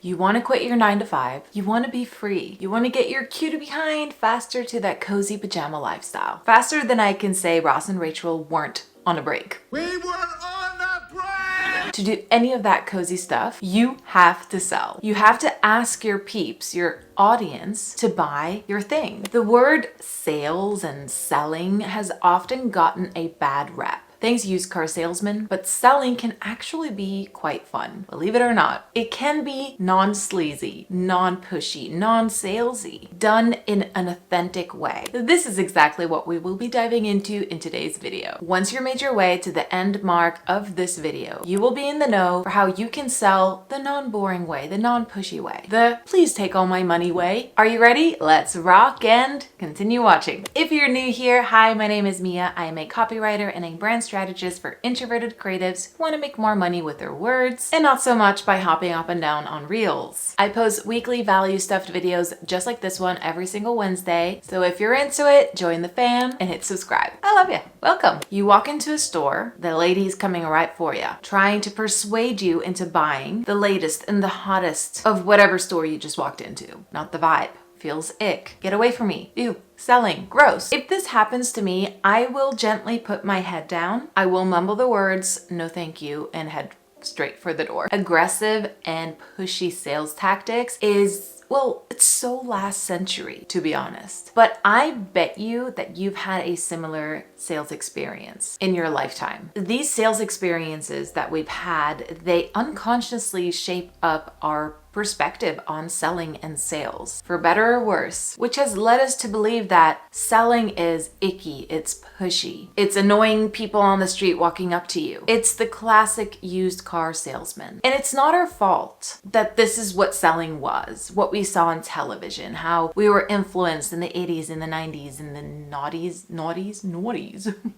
You want to quit your 9 to 5. You want to be free. You want to get your cutie behind faster to that cozy pajama lifestyle. Faster than I can say Ross and Rachel weren't on a break. We were on a break! To do any of that cozy stuff, you have to sell. You have to ask your peeps, your audience, to buy your thing. The word sales and selling has often gotten a bad rep. Thanks, used car salesman, but selling can actually be quite fun. Believe it or not, it can be non-sleazy, non-pushy, non-salesy, done in an authentic way. This is exactly what we will be diving into in today's video. Once you're made your way to the end mark of this video, you will be in the know for how you can sell the non-boring way, the non-pushy way, the please take all my money way. Are you ready? Let's rock and continue watching. If you're new here, hi, my name is Mia. I am a copywriter and a brand strategist for introverted creatives who want to make more money with their words and not so much by hopping up and down on reels. I post weekly value stuffed videos just like this one every single Wednesday. So if you're into it, join the fam and hit subscribe. I love you. Welcome. You walk into a store, the lady's coming right for you, trying to persuade you into buying the latest and the hottest of whatever store you just walked into. Not the vibe. Feels ick. Get away from me. Ew. Selling. Gross. If this happens to me, I will gently put my head down. I will mumble the words, no thank you, and head straight for the door. Aggressive and pushy sales tactics is, well, it's so last century, to be honest. But I bet you that you've had a similar sales experience in your lifetime. These sales experiences that we've had, they unconsciously shape up our perspective on selling and sales, for better or worse, which has led us to believe that selling is icky, it's pushy, it's annoying people on the street walking up to you. It's the classic used car salesman. And it's not our fault that this is what selling was, what we saw on television, how we were influenced in the 80s and the 90s and the noughties.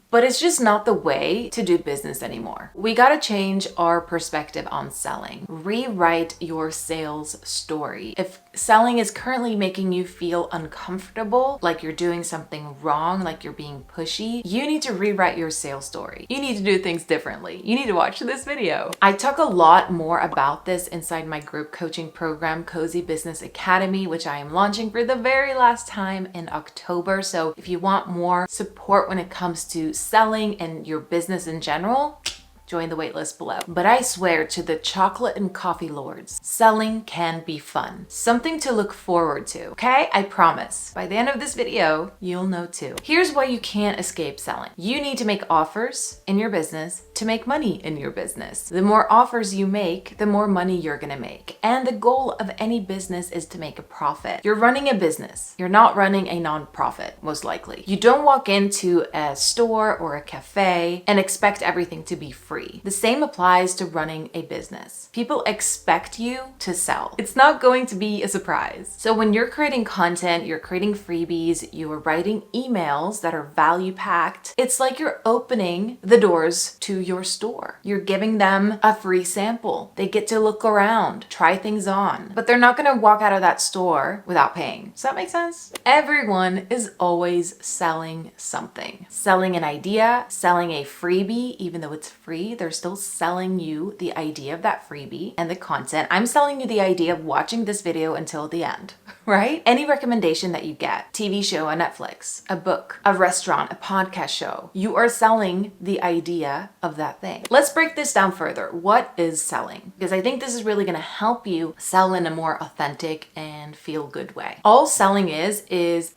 But it's just not the way to do business anymore. We gotta change our perspective on selling. Rewrite your sales story. If selling is currently making you feel uncomfortable, like you're doing something wrong, like you're being pushy, you need to rewrite your sales story. You need to do things differently. You need to watch this video. I talk a lot more about this inside my group coaching program, Cozy Business Academy, which I am launching for the very last time in October. So if you want more support when it comes to selling and your business in general, join the waitlist below. But I swear to the chocolate and coffee lords, selling can be fun. Something to look forward to, okay? I promise. By the end of this video, you'll know too. Here's why you can't escape selling. You need to make offers in your business to make money in your business. The more offers you make, the more money you're gonna make. And the goal of any business is to make a profit. You're running a business. You're not running a nonprofit, most likely. You don't walk into a store or a cafe and expect everything to be free. The same applies to running a business. People expect you to sell. It's not going to be a surprise. So when you're creating content, you're creating freebies, you're writing emails that are value packed, it's like you're opening the doors to your store. You're giving them a free sample. They get to look around, try things on, but they're not gonna walk out of that store without paying. Does that make sense? Everyone is always selling something. Selling an idea, selling a freebie, even though it's free, they're still selling you the idea of that freebie and the content. I'm selling you the idea of watching this video until the end, right? Any recommendation that you get, TV show on Netflix, a book, a restaurant, a podcast show, you are selling the idea of that thing. Let's break this down further. What is selling? Because I think this is really gonna help you sell in a more authentic and feel good way. All selling is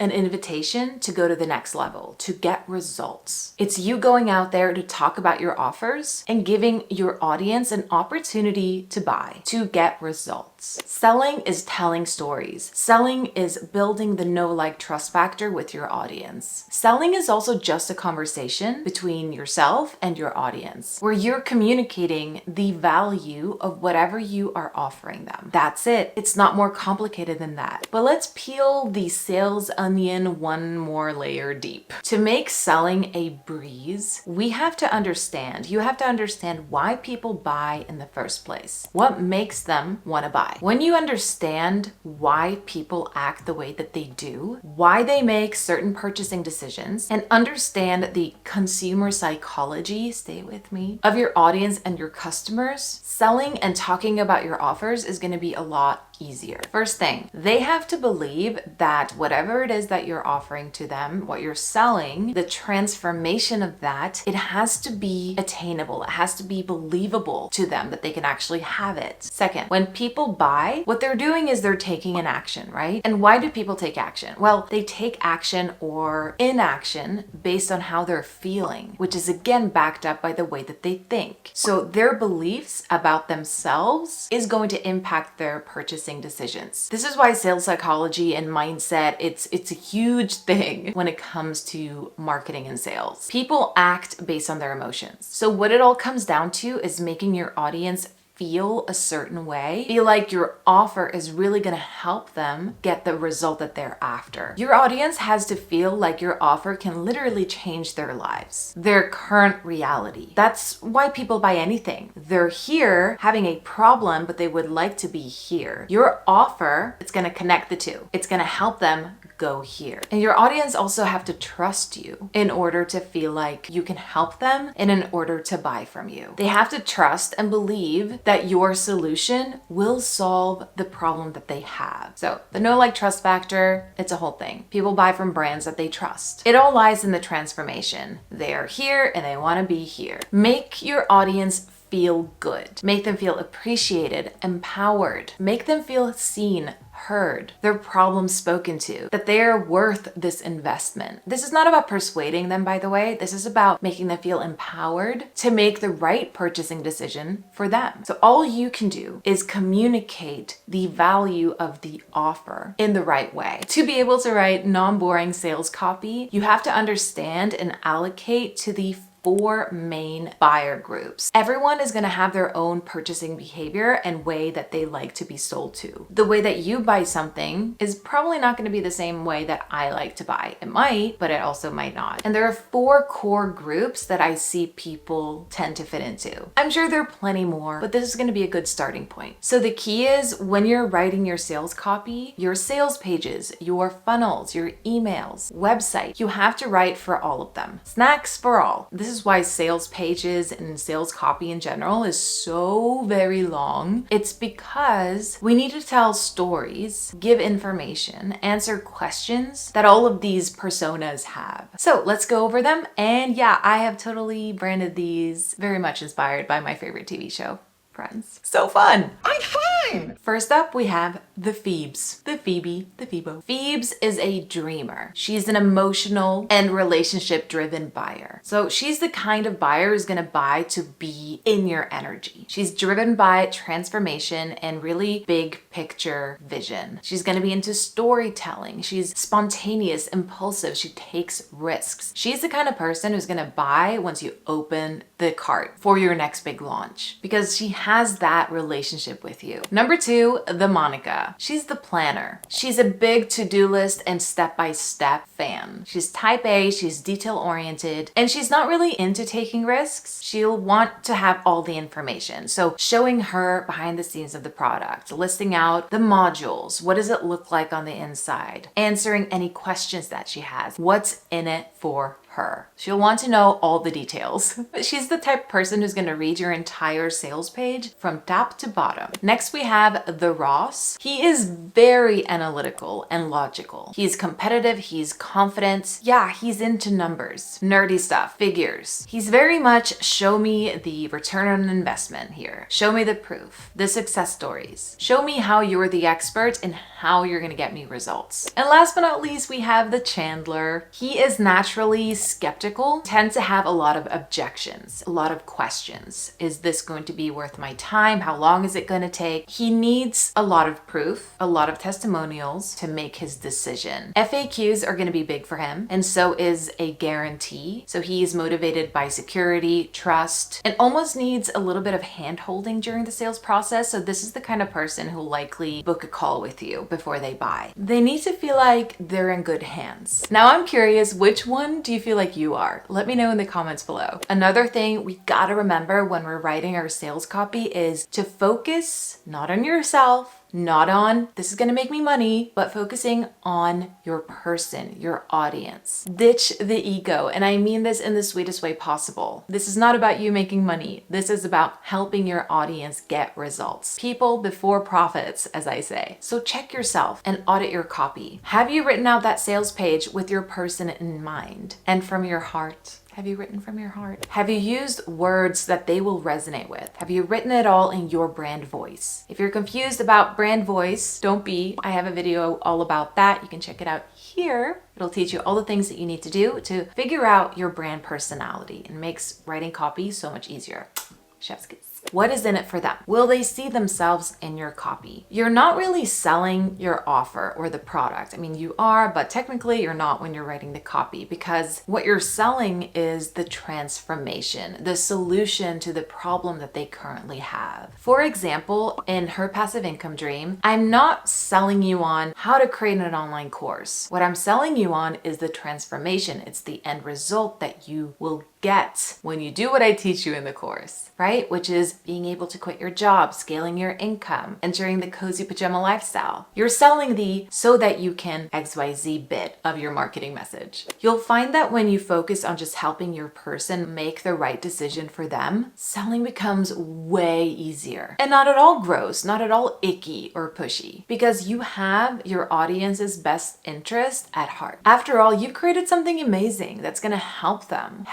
an invitation to go to the next level, to get results. It's you going out there to talk about your offers and giving your audience an opportunity to buy, to get results. Selling is telling stories. Selling is building the know, like, trust factor with your audience. Selling is also just a conversation between yourself and your audience, where you're communicating the value of whatever you are offering them. That's it. It's not more complicated than that. But let's peel the sales onion one more layer deep. To make selling a breeze, you have to understand why people buy in the first place. What makes them want to buy? buy. When you understand why people act the way that they do, why they make certain purchasing decisions, and understand the consumer psychology, stay with me, of your audience and your customers, selling and talking about your offers is going to be a lot easier. First thing, they have to believe that whatever it is that you're offering to them, what you're selling, the transformation of that, it has to be attainable. It has to be believable to them that they can actually have it. Second, when people buy, what they're doing is they're taking an action, right? And why do people take action? Well, they take action or inaction based on how they're feeling, which is again backed up by the way that they think. So their beliefs about themselves is going to impact their purchasing decisions. This is why sales psychology and mindset, it's a huge thing when it comes to marketing and sales. People act based on their emotions. So what it all comes down to is making your audience feel a certain way, feel like your offer is really going to help them get the result that they're after. Your audience has to feel like your offer can literally change their lives, their current reality. That's why people buy anything. They're here having a problem, but they would like to be here. Your offer, it's going to connect the two. It's going to help them go here. And your audience also have to trust you in order to feel like you can help them and in order to buy from you. They have to trust and believe that your solution will solve the problem that they have. So the know, like, trust factor, it's a whole thing. People buy from brands that they trust. It all lies in the transformation. They are here and they want to be here. Make your audience feel good. Make them feel appreciated, empowered. Make them feel seen, heard, their problems spoken to, that they are worth this investment. This is not about persuading them, by the way. This is about making them feel empowered to make the right purchasing decision for them. So all you can do is communicate the value of the offer in the right way. To be able to write non-boring sales copy, you have to understand and allocate to the 4 main buyer groups. Everyone is going to have their own purchasing behavior and way that they like to be sold to. The way that you buy something is probably not going to be the same way that I like to buy. It might, but it also might not. And there are 4 core groups that I see people tend to fit into. I'm sure there are plenty more, but this is going to be a good starting point. So the key is when you're writing your sales copy, your sales pages, your funnels, your emails, website, you have to write for all of them. Snacks for all. This is why sales pages and sales copy in general is so very long. It's because we need to tell stories, give information, answer questions that all of these personas have. So let's go over them. And yeah, I have totally branded these very much inspired by my favorite TV show, Friends. So fun. I'm fine. First up, we have the Phoebes. The Phoebe, the Phoebo. Phoebes is a dreamer. She's an emotional and relationship-driven buyer. So she's the kind of buyer who's gonna buy to be in your energy. She's driven by transformation and really big picture vision. She's gonna be into storytelling. She's spontaneous, impulsive. She takes risks. She's the kind of person who's gonna buy once you open the cart for your next big launch because she has that relationship with you. Number 2, the Monica. She's the planner. She's a big to-do list and step-by-step fan. She's type A, she's detail-oriented, and she's not really into taking risks. She'll want to have all the information. So showing her behind the scenes of the product, listing out the modules, what does it look like on the inside, answering any questions that she has, what's in it for her. She'll want to know all the details. But she's the type of person who's going to read your entire sales page from top to bottom. Next, we have the Ross. He is very analytical and logical. He's competitive, he's confident. Yeah, he's into numbers, nerdy stuff, figures. He's very much show me the return on investment here. Show me the proof, the success stories. Show me how you're the expert and how you're going to get me results. And last but not least, we have the Chandler. He is naturally skeptical, tends to have a lot of objections, a lot of questions. Is this going to be worth my time? How long is it going to take? He needs a lot of proof, a lot of testimonials to make his decision. FAQs are going to be big for him, and so is a guarantee. So he is motivated by security, trust, and almost needs a little bit of hand-holding during the sales process. So this is the kind of person who'll likely book a call with you before they buy. They need to feel like they're in good hands. Now I'm curious, which one do you feel like you are? Let me know in the comments below. Another thing we gotta remember when we're writing our sales copy is to focus not on yourself, not on this is going to make me money, but focusing on your person, your audience. Ditch the ego. And I mean this in the sweetest way possible. This is not about you making money. This is about helping your audience get results. People before profits, as I say. So check yourself and audit your copy. Have you written out that sales page with your person in mind and from your heart? Have you written from your heart? Have you used words that they will resonate with? Have you written it all in your brand voice? If you're confused about brand voice, don't be. I have a video all about that. You can check it out here. It'll teach you all the things that you need to do to figure out your brand personality and makes writing copy so much easier. Chef's kiss. What is in it for them? Will they see themselves in your copy? You're not really selling your offer or the product. I mean, you are, but technically you're not when you're writing the copy, because what you're selling is the transformation, the solution to the problem that they currently have. For example, in Her Passive Income Dream, I'm not selling you on how to create an online course. What I'm selling you on is the transformation. It's the end result that you will get when you do what I teach you in the course, right? Which is being able to quit your job, scaling your income, entering the cozy pajama lifestyle. You're selling the so that you can XYZ bit of your marketing message. You'll find that when you focus on just helping your person make the right decision for them, selling becomes way easier and not at all gross, not at all icky or pushy, because you have your audience's best interest at heart. After all, you've created something amazing that's going to help them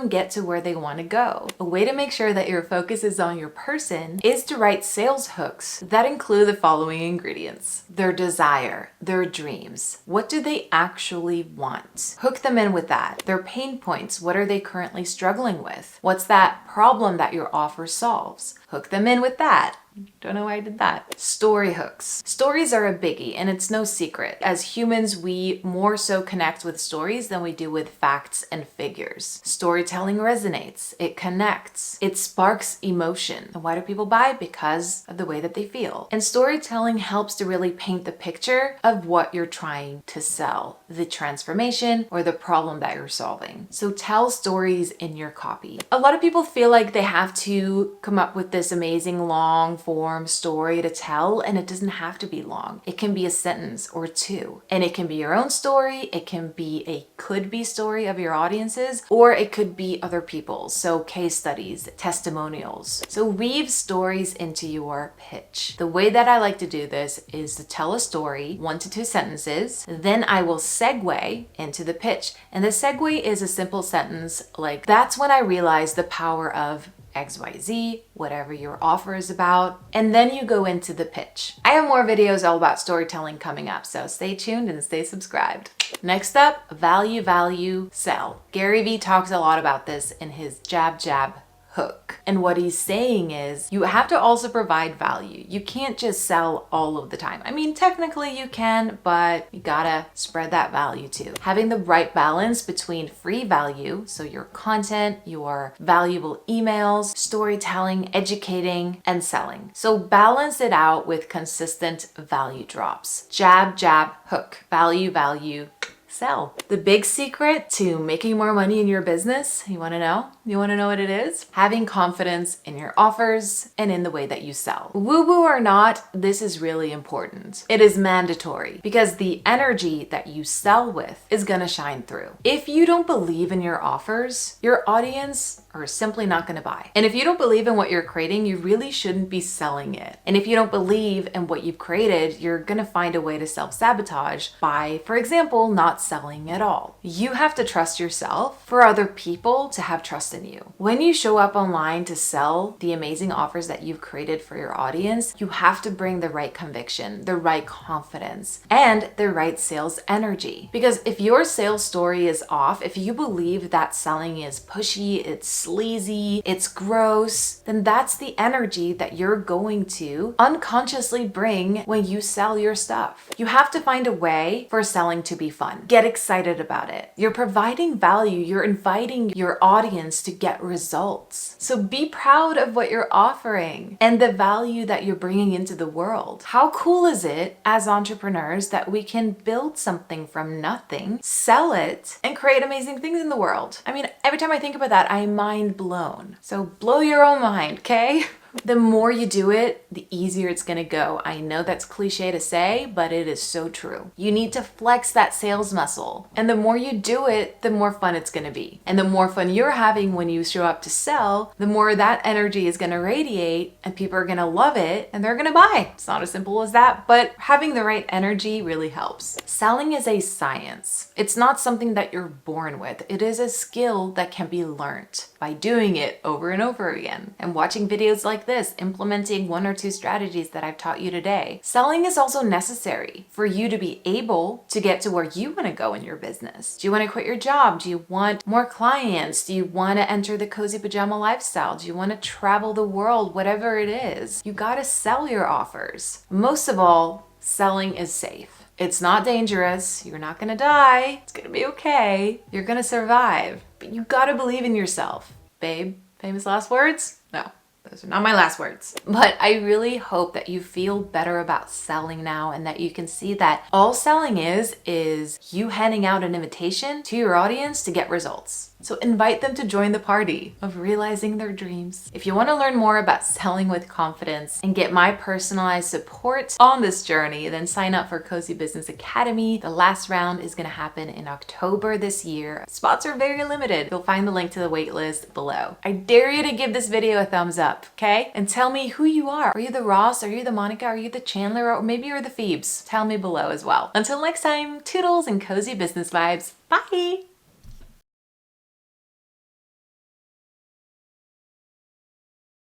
get to where they want to go. A way to make sure that your focus is on your person is to write sales hooks that include the following ingredients: their desire, their dreams. What do they actually want? Hook them in with that. Their pain points. What are they currently struggling with? What's that problem that your offer solves? Hook them in with that. Don't know why I did that. Story hooks. Stories are a biggie, and it's no secret. As humans, we more so connect with stories than we do with facts and figures. Storytelling resonates. It connects. It sparks emotion. And why do people buy? Because of the way that they feel. And storytelling helps to really paint the picture of what you're trying to sell, the transformation or the problem that you're solving. So tell stories in your copy. A lot of people feel like they have to come up with this amazing long form story to tell, and it doesn't have to be long. It can be a sentence or two, and it can be your own story. It can be a could-be story of your audience's, or it could be other people's. So case studies, testimonials. So weave stories into your pitch. The way that I like to do this is to tell a story, 1 to 2 sentences, then I will segue into the pitch. And the segue is a simple sentence like, that's when I realized the power of XYZ, whatever your offer is about, and then you go into the pitch. I have more videos all about storytelling coming up, so stay tuned and stay subscribed. Next up, value, value, sell. Gary Vee talks a lot about this in his jab, jab, hook. And what he's saying is you have to also provide value. You can't just sell all of the time. I mean, technically you can, but you gotta spread that value too. Having the right balance between free value, so your content, your valuable emails, storytelling, educating, and selling. So balance it out with consistent value drops. Jab, jab, hook. Value, value, sell. The big secret to making more money in your business, you want to know? You want to know what it is? Having confidence in your offers and in the way that you sell. Woo-woo or not, this is really important. It is mandatory because the energy that you sell with is going to shine through. If you don't believe in your offers, your audience are simply not going to buy. And if you don't believe in what you're creating, you really shouldn't be selling it. And if you don't believe in what you've created, you're going to find a way to self-sabotage by, for example, not selling at all. You have to trust yourself for other people to have trust in you. When you show up online to sell the amazing offers that you've created for your audience, you have to bring the right conviction, the right confidence, and the right sales energy. Because if your sales story is off, if you believe that selling is pushy, it's sleazy, it's gross, then that's the energy that you're going to unconsciously bring when you sell your stuff. You have to find a way for selling to be fun. Get excited about it. You're providing value. You're inviting your audience to get results. So be proud of what you're offering and the value that you're bringing into the world. How cool is it as entrepreneurs that we can build something from nothing, sell it, and create amazing things in the world? I mean, every time I think about that, I'm mind blown. So blow your own mind, okay? The more you do it, the easier it's gonna go. I know that's cliche to say, but it is so true. You need to flex that sales muscle. And the more you do it, the more fun it's gonna be. And the more fun you're having when you show up to sell, the more that energy is gonna radiate and people are gonna love it and they're gonna buy. It's not as simple as that, but having the right energy really helps. Selling is a science. It's not something that you're born with. It is a skill that can be learned by doing it over and over again and watching videos like this, implementing 1 or 2 strategies that I've taught you today. Selling is also necessary for you to be able to get to where you want to go in your business. Do you want to quit your job? Do you want more clients? Do you want to enter the cozy pajama lifestyle? Do you want to travel the world? Whatever it is, you got to sell your offers. Most of all, selling is safe. It's not dangerous. You're not gonna die. It's gonna be okay. You're gonna survive. But you gotta believe in yourself. Babe, famous last words? No, those are not my last words. But I really hope that you feel better about selling now and that you can see that all selling is you handing out an invitation to your audience to get results. So invite them to join the party of realizing their dreams. If you want to learn more about selling with confidence and get my personalized support on this journey, then sign up for Cozy Business Academy. The last round is going to happen in October this year. Spots are very limited. You'll find the link to the waitlist below. I dare you to give this video a thumbs up, okay? And tell me who you are. Are you the Ross? Are you the Monica? Are you the Chandler? Or maybe you're the Phoebes. Tell me below as well. Until next time, toodles and cozy business vibes. Bye!